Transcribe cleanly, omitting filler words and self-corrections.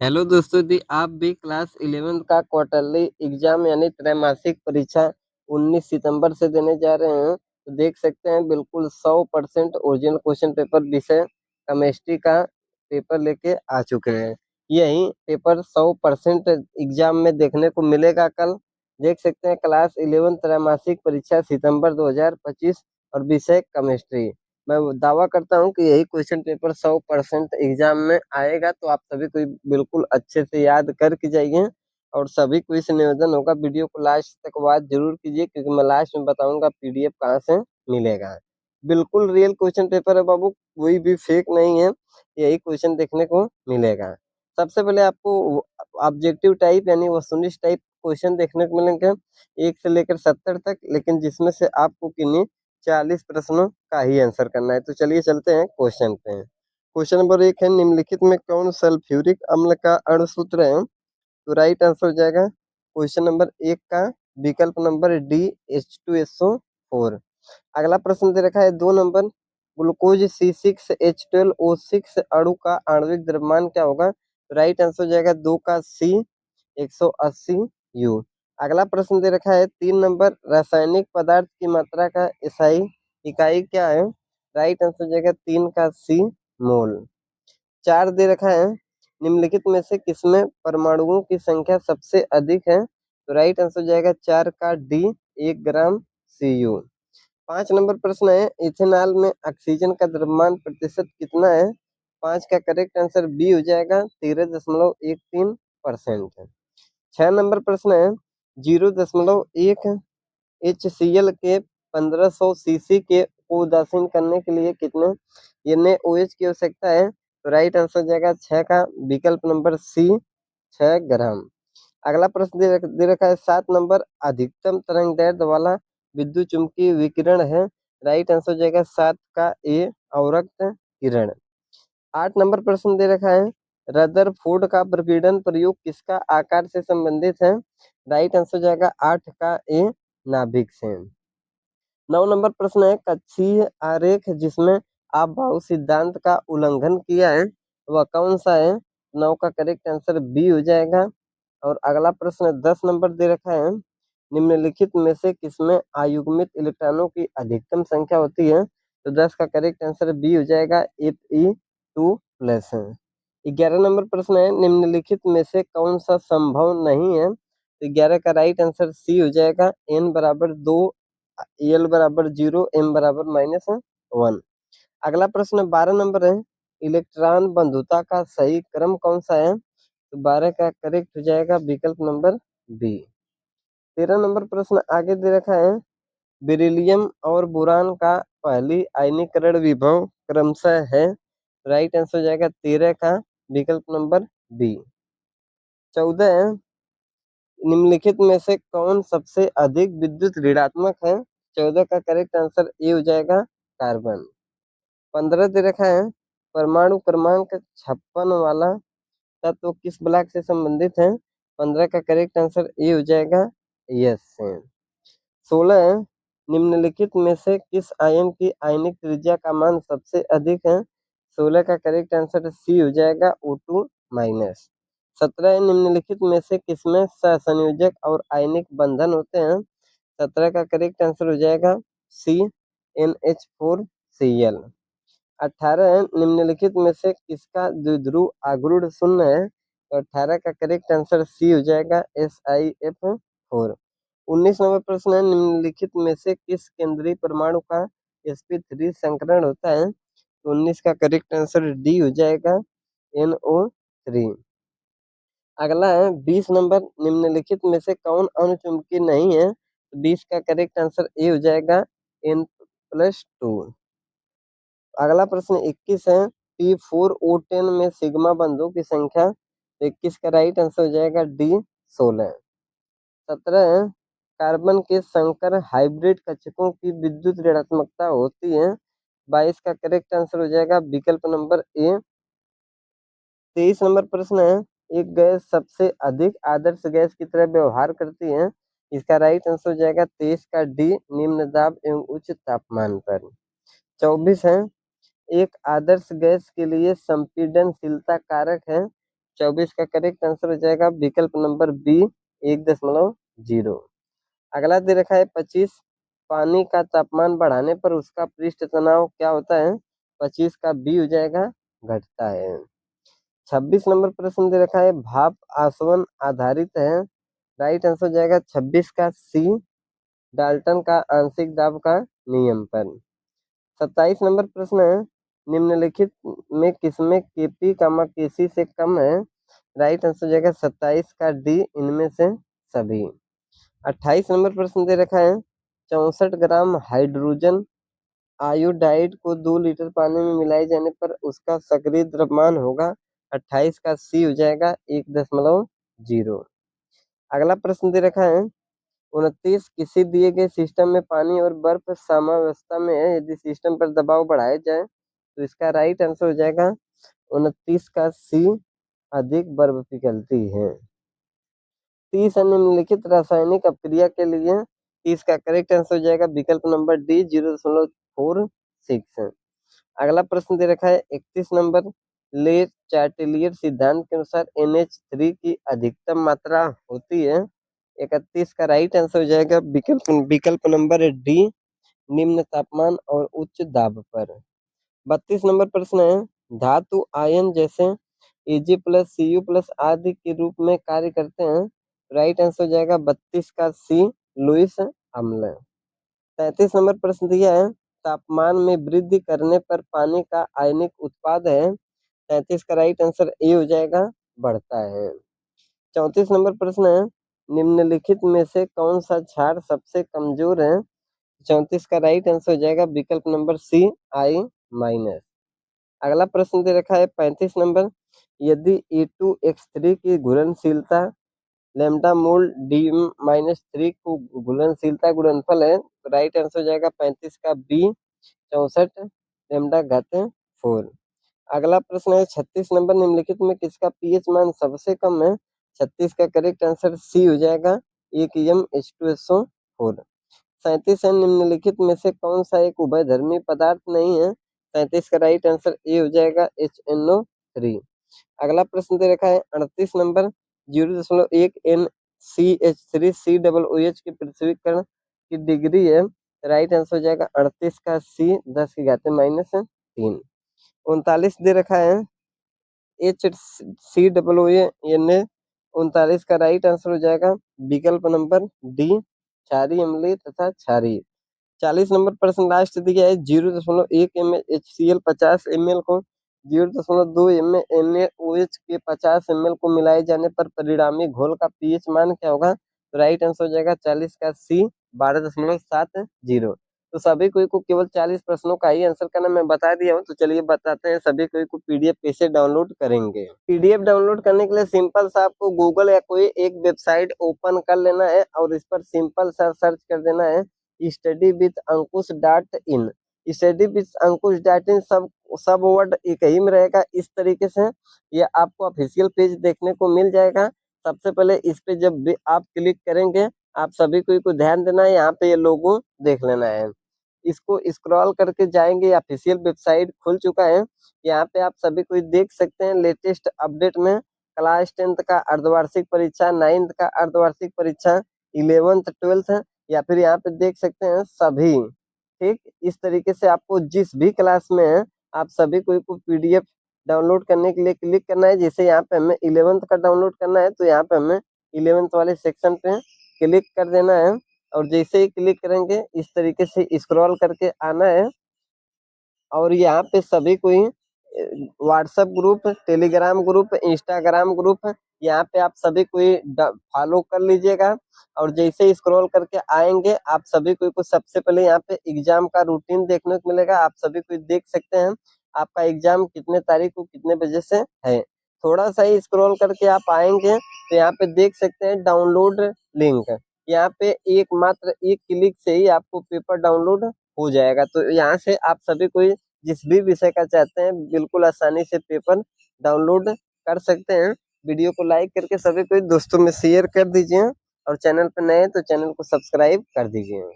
Hello दोस्तों जी, आप भी क्लास 11 का क्वार्टरली एग्जाम यानी त्रैमासिक परीक्षा 19 सितंबर से देने जा रहे हैं। तो देख सकते हैं बिल्कुल 100% ओरिजिनल क्वेश्चन पेपर विषय केमिस्ट्री का पेपर लेके आ चुके हैं। यही पेपर 100% एग्जाम में देखने को मिलेगा कल। देख सकते हैं क्लास 11 त्रैमासिक परीक्षा सितंबर 2025 और विषय केमिस्ट्री। मैं दावा करता हूँ कि यही क्वेश्चन पेपर 100% एग्जाम में आएगा, तो आप सभी को बिल्कुल अच्छे से याद करके जाइए। और सभी को इस निवेदन होगा, वीडियो को लास्ट तक वॉच जरूर कीजिए, क्योंकि मैं लास्ट में बताऊंगा पीडीएफ कहाँ से मिलेगा। बिल्कुल रियल क्वेश्चन पेपर है बाबू, कोई भी फेक नहीं है। यही क्वेश्चन देखने को मिलेगा। सबसे पहले आपको ऑब्जेक्टिव टाइप यानी वस्तुनिष्ठ टाइप क्वेश्चन देखने को मिलेंगे 1 से लेकर 70 तक, लेकिन जिसमें से आपको किन्हीं 40 प्रश्नों का ही आंसर करना है। तो चलिए चलते हैं क्वेश्चन पे। क्वेश्चन नंबर 1 है, निम्नलिखित में कौन सल्फ्यूरिक अम्ल का अणुसूत्र है? तो राइट आंसर हो जाएगा क्वेश्चन नंबर 1 का विकल्प नंबर डी, H2SO4। अगला प्रश्न दे रखा है 2 नंबर, ग्लूकोज C6H12O6 अणु का आणविक द्रव्यमान क्या होगा? तो राइट आंसर हो जाएगा 2 का C, 180 U। अगला प्रश्न दे रखा है 3 नंबर, रासायनिक पदार्थ की मात्रा का SI इकाई क्या है? राइट आंसर हो जाएगा 3 का C, मोल। 4 दे रखा है, निम्नलिखित में से किसमें परमाणुओं की संख्या सबसे अधिक है? तो राइट आंसर हो जाएगा 4 का D, 1 ग्राम CU। 5 नंबर प्रश्न है, इथेनॉल में ऑक्सीजन का द्रव्यमान प्रतिशत कितना है? 5 का करेक्ट आंसर बी हो जाएगा 13.13%। 6 नंबर प्रश्न है, 0.1 HCl के 1500 सीसी के को उदासीन करने के लिए कितने NaOH की आवश्यकता है? तो राइट आंसर हो जाएगा 6 का विकल्प नंबर सी, 6 ग्राम। अगला प्रश्न दे रखा है 7 नंबर, अधिकतम तरंग दैर्ध्य वाला विद्युत चुंबकीय विकिरण है? राइट आंसर हो जाएगा 7 का ए, अवरक्त किरण। 8 नंबर प्रश्न दे रखा है, रदरफोर्ड का प्रपीड़न प्रयोग किसका आकार से संबंधित है? राइट आंसर हो जाएगा 8 का ए, नाभिक से। 9 नंबर प्रश्न है, कक्षीय आरेख जिसमें आपभाव सिद्धांत का उल्लंघन किया है वह कौन सा है? 9 का करेक्ट आंसर बी हो जाएगा। और अगला प्रश्न 10 नंबर दे रखा है, निम्नलिखित में से किसमें अयुग्मित इलेक्ट्रॉनों की अधिकतम संख्या होती है? तो 10 का करेक्ट आंसर बी हो जाएगा Fe2+। 11 नंबर प्रश्न है, निम्नलिखित में से कौन सा संभव नहीं है? तो 11 का राइट आंसर सी हो जाएगा, n बराबर 2, L बराबर 0, m बराबर -1। अगला प्रश्न 12 नंबर है, इलेक्ट्रॉन बंधुता का सही क्रम कौन सा है? तो 12 का करेक्ट हो जाएगा विकल्प नंबर बी। 13 नंबर प्रश्न आगे दे रखा है, बेरिलियम और बोरान का पहली आयनीकरण विभव क्रमशः है? राइट आंसर हो जाएगा 13 का विकल्प नंबर बी। 14 है, निम्नलिखित में से कौन सबसे अधिक विद्युत ऋणात्मक है? 14 का करेक्ट आंसर ए हो जाएगा, कार्बन। 15 दे रखा है, परमाणु क्रमांक 56 वाला तत्व किस ब्लॉक से संबंधित है? 15 का करेक्ट आंसर ए हो जाएगा, यस से। 16 है, निम्नलिखित में से किस आयन की आयनिक त्रिज्या का मान सबसे अधिक है? 16 का करेक्ट आंसर सी हो जाएगा, O2-। 17 है, निम्नलिखित में से किसमें सहसंयोजक और आयनिक बंधन होते हैं? 17 का करेक्ट आंसर हो जाएगा सी, NH4Cl। 18 है, निम्नलिखित में से किसका द्विध्रुव आघूर्ण शून्य है? तो 18 का करेक्ट आंसर सी हो जाएगा, SiF4। 19 नंबर प्रश्न है, निम्नलिखित में से किस केंद्रीय परमाणु का sp3 संकरण होता है? तो 19 का करेक्ट आंसर डी हो जाएगा, NO3। अगला है 20 नंबर, निम्नलिखित में से कौन अणुचुंबकीय नहीं है? तो 20 का करेक्ट आंसर ए हो जाएगा, N+2। अगला प्रश्न 21 है, P4O10 में सिग्मा बंधों की संख्या? तो 21 का राइट आंसर हो जाएगा डी, 16। 17 है, कार्बन के संकर हाइब्रिड कक्षकों की विद्युत ऋणात्मकता होती है? 22 का करेक्ट आंसर हो जाएगा विकल्प नंबर ए। 23 नंबर प्रश्न है, एक गैस सबसे अधिक आदर्श गैस की तरह व्यवहार करती है? इसका राइट आंसर हो जाएगा 23 का डी, निम्न दाब एवं उच्च तापमान पर। 24 है, एक आदर्श गैस के लिए संपीडनशीलता कारक है? 24 का करेक्ट आंसर हो जाएगा विकल्प नंबर बी 1.0। अगला दे रखा है 25, पानी का तापमान बढ़ाने पर उसका पृष्ठ तनाव क्या होता है? 25 का बी हो जाएगा घटता है। 26 नंबर प्रश्न दे रखा है भाप आसवन आधारित है, राइट आंसर हो जाएगा 26 का सी डाल्टन का आंशिक दाब का नियम पर। 27 नंबर प्रश्न है निम्नलिखित में किसमें केपी कामा केसी से कम है? राइट आंसर हो जाएगा 27 का डी इनमें से सभी। 28 नंबर प्रश्न दे रखा है 64 ग्राम हाइड्रोजन आयोडाइड को 2 लीटर पानी में मिलाए जाने पर उसका सक्रिय द्रव्यमान होगा। 28 का सी हो जाएगा 1.0। अगला प्रश्न दे रखा है 29 किसी दिए गए सिस्टम में पानी और बर्फ साम्यावस्था में है, यदि सिस्टम पर दबाव बढ़ाया जाए तो इसका राइट आंसर हो जाएगा 29 का सी अधिक बर्फ पिघलती है। 30 निम्नलिखित रासायनिक अपक्रिया के लिए 30 का करेक्ट आंसर हो जाएगा विकल्प नंबर डी 0.46। अगला प्रश्न दे रखा है 31 नंबर ले चार्टेलियर सिद्धांत के अनुसार NH3 की अधिकतम मात्रा होती है। 31 का राइट आंसर हो जाएगा विकल्प नंबर डी निम्न तापमान और उच्च दाब पर। 32 नंबर प्रश्न है धातु आयन जैसे Ag+Cu+ आदि के रूप में कार्य करते हैं, राइट आंसर हो जाएगा 32 का सी लुईस अम्ल। 33 नंबर प्रश्न दिया है तापमान में वृद्धि करने पर पानी का आयनिक उत्पाद है, 33 का राइट आंसर ए हो जाएगा बढ़ता है। 34 नंबर प्रश्न है निम्नलिखित में से कौन सा क्षार सबसे कमजोर है? 34 का राइट आंसर हो जाएगा विकल्प नंबर सी I-। अगला प्रश्न दे रखा है 35 नंबर यदि A2X3 की घुलनशीलता लैम्डा मोल D-3 को घुलनशीलता गुणनफल है, तो राइट आंसर हो जाएगा 35 का बी 64 लैम्डा घात 4। अगला प्रश्न है 36 नंबर निम्नलिखित में किसका पीएच मान सबसे कम है? 36 का करेक्ट आंसर सी हो जाएगा 1 H2SO4। 37 है निम्नलिखित में से कौन सा एक उभयधर्मी पदार्थ नहीं है? 37 का राइट आंसर ए हो जाएगा HNO3। अगला प्रश्न दे रखा है 38 नंबर 0.1 NCH3COOH की पृथ्वीकरण की डिग्री है, राइट आंसर हो जाएगा 38 का सी 10⁻³ 39 दे रखा है HCOONA 39 का राइट आंसर हो जाएगा विकल्प नंबर डी क्षारीय अम्लीय तथा क्षारीय। 40 नंबर प्रश्न लास्ट दिया है 0.1 ml HCl 50 ml को 0.2 ml NaOH के 50 ml को मिलाए जाने पर परिणामी घोल का पीएच मान क्या होगा? तो राइट आंसर हो जाएगा 40 का सी 12.70। तो सभी कोई को केवल 40 प्रश्नों का ही आंसर करना मैं बता दिया हूँ, तो चलिए बताते हैं सभी कोई को पीडीएफ कैसे डाउनलोड करेंगे। पीडीएफ डाउनलोड करने के लिए सिंपल सा आपको गूगल या कोई एक वेबसाइट ओपन कर लेना है और इस पर सिंपल सा सर्च कर देना है studyWithAnkush.in। studyWithAnkush.in सब वर्ड एक ही में रहेगा। इस तरीके से ये आपको ऑफिशियल पेज देखने को मिल जाएगा। सबसे पहले इस पे जब भी आप क्लिक करेंगे, आप सभी को ध्यान देना है, यहाँ पे ये लोगो देख लेना है। इसको स्क्रॉल करके जाएंगे, ऑफिशियल वेबसाइट खुल चुका है। यहाँ पे आप सभी को देख सकते हैं लेटेस्ट अपडेट में क्लास 10th का अर्धवार्षिक परीक्षा, 9th का अर्धवार्षिक परीक्षा, 11th 12th या फिर यहाँ पे देख सकते हैं सभी। ठीक इस तरीके से आपको जिस भी क्लास में है आप सभी को पीडीएफ डाउनलोड करने के लिए क्लिक करना है। जैसे यहाँ पे हमें 11th का डाउनलोड करना है तो यहाँ पे हमें 11th वाले सेक्शन पे क्लिक कर देना है और जैसे ही क्लिक करेंगे इस तरीके से स्क्रॉल करके आना है और यहाँ पे सभी को ही WhatsApp group, Telegram group, Instagram group, यहाँ पे आप सभी को फॉलो कर लीजिएगा। और जैसे ही स्क्रॉल करके आएंगे आप सभी को सबसे पहले यहाँ पे एग्जाम का रूटीन देखने को मिलेगा। आप सभी को देख सकते हैं आपका एग्जाम कितने तारीख को कितने बजे से है। थोड़ा सा ही स्क्रॉल करके आप आएंगे तो यहाँ पे देख सकते हैं डाउनलोड लिंक। यहाँ पे मात्र एक क्लिक से ही आपको पेपर डाउनलोड हो जाएगा। तो यहाँ से आप सभी को जिस भी विषय का चाहते हैं बिल्कुल आसानी से पेपर डाउनलोड कर सकते हैं। वीडियो को लाइक करके सभी को दोस्तों में शेयर कर दीजिए और चैनल पर नए हैं तो चैनल को सब्सक्राइब कर दीजिए।